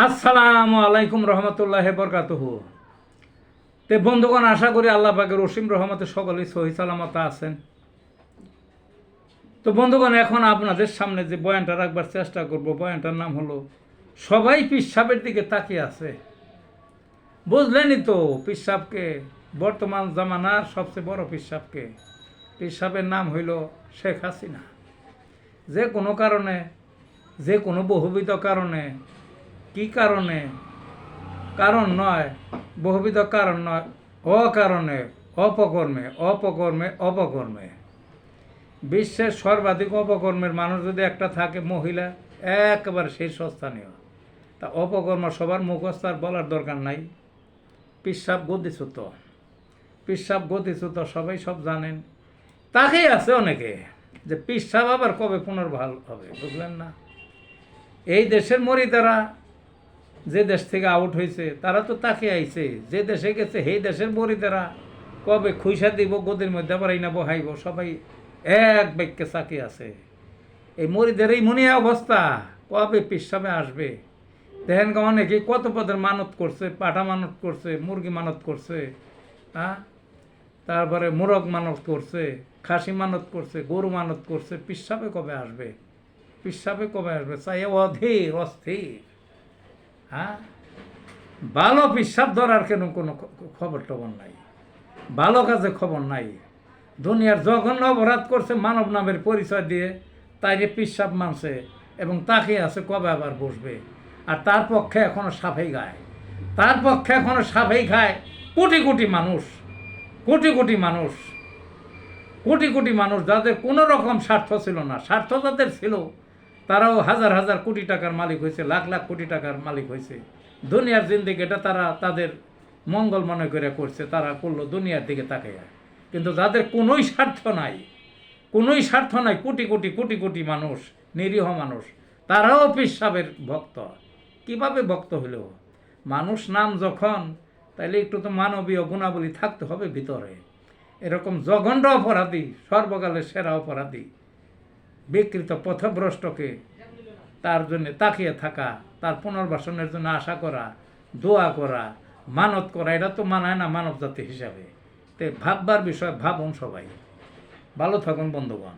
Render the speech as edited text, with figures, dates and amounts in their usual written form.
আসসালামু আলাইকুম রহমতুল্লাহ বরকাতুহু। তে বন্ধুগণ, আশা করি আল্লাহ পাকের অসীম রহমতে সকলেই সহি সালামত আছেন। তো বন্ধুগণ, এখন আপনাদের সামনে যে বয়ানটা রাখবার চেষ্টা করব, বয়ানটার নাম হলো সবাই পিসাবের দিকে তাকিয়ে আছে। বুঝলেনই তো পিসাবকে, বর্তমান জামানার সবচেয়ে বড় পিসাবকে। পিসাবের নাম হইল শেখ হাসিনা। যে কোনো কারণে, যে কোনো বহুবিধ কারণে, কি কারণে, কারণ নয়, বহুবিধ কারণ নয়, অকারণে, অপকর্মে অপকর্মে অপকর্মে বিশ্বের সর্বাধিক অপকর্মের মানুষ যদি একটা থাকে, মহিলা, একেবারে শীর্ষস্থানীয়। তা অপকর্ম সবার মুখস্থ, আর বলার দরকার নাই। পিসাব গতিচ্যুত, পিসাব গতিচ্যুত, সবাই সব জানেন। তাকেই আছে অনেকে যে পিসাব আবার কবে পুনর্বহাল হবে, বুঝলেন না? এই দেশের মরিদারা যে দেশ থেকে আউট হয়েছে তারা তো তাকে আইছে, যে দেশে গেছে সেই দেশের মরিদারা কবে খুইসা দিব, গদির মধ্যে বাড়াই না বহাইব, সবাই এক বাক্যে চাকি আছে। এই মরিদের এই মনে অবস্থা, কবে পিসাবে আসবে? দেখেন অনেকে কত পদের মানত করছে, পাঠা মানত করছে, মুরগি মানত করছে, হ্যাঁ, তারপরে মোরগ মানত করছে, খাসি মানত করছে, গরু মানত করছে। পিসাবে কবে আসবে? পিসাবে কবে আসবে চাই অধীর অস্থির। হ্যাঁ, ভালো পিসাব ধরার কেন কোনো খবর টবর নাই, ভালো কাজে খবর নাই। দুনিয়ার জঘন্য অপরাধ করছে মানব নামের পরিচয় দিয়ে, তাই যে পিসাব মানছে এবং তাকে আছে কবে আবার বসবে। আর তার পক্ষে এখনো সাফেই গায়, তার পক্ষে এখনো সাফেই খায় কোটি কোটি মানুষ, কোটি কোটি মানুষ, কোটি কোটি মানুষ যাদের কোনো রকম স্বার্থ ছিল না। স্বার্থ যাদের ছিল তারাও হাজার হাজার কোটি টাকার মালিক হয়েছে, লাখ লাখ কোটি টাকার মালিক হয়েছে। দুনিয়ার জিন্দিগিটা তারা তাদের মঙ্গল মনে করে করছে, তারা করলো দুনিয়ার দিকে তাকাইয়া। কিন্তু যাদের কোনোই স্বার্থ নাই, কোনোই স্বার্থ নাই, কোটি কোটি কোটি কোটি মানুষ, নিরীহ মানুষ, তারাও পিসাবের ভক্ত। কিভাবে ভক্ত হইল? মানুষ নাম যখন, তাইলে একটু তো মানবীয় গুণাবলী থাকতে হবে ভিতরে। এরকম জঘন্য অপরাধী, সর্বকালের সেরা অপরাধী, বিকৃত পথভ্রষ্টকে তার জন্য তাকিয়ে থাকা, তার পুনর্বাসনের জন্য আশা করা, দোয়া করা, মানত করা, এটা তো মানায় না মানব জাতি হিসাবে। তে ভাববার বিষয়, ভাবুন সবাই। ভালো থাকুন বন্ধুগণ।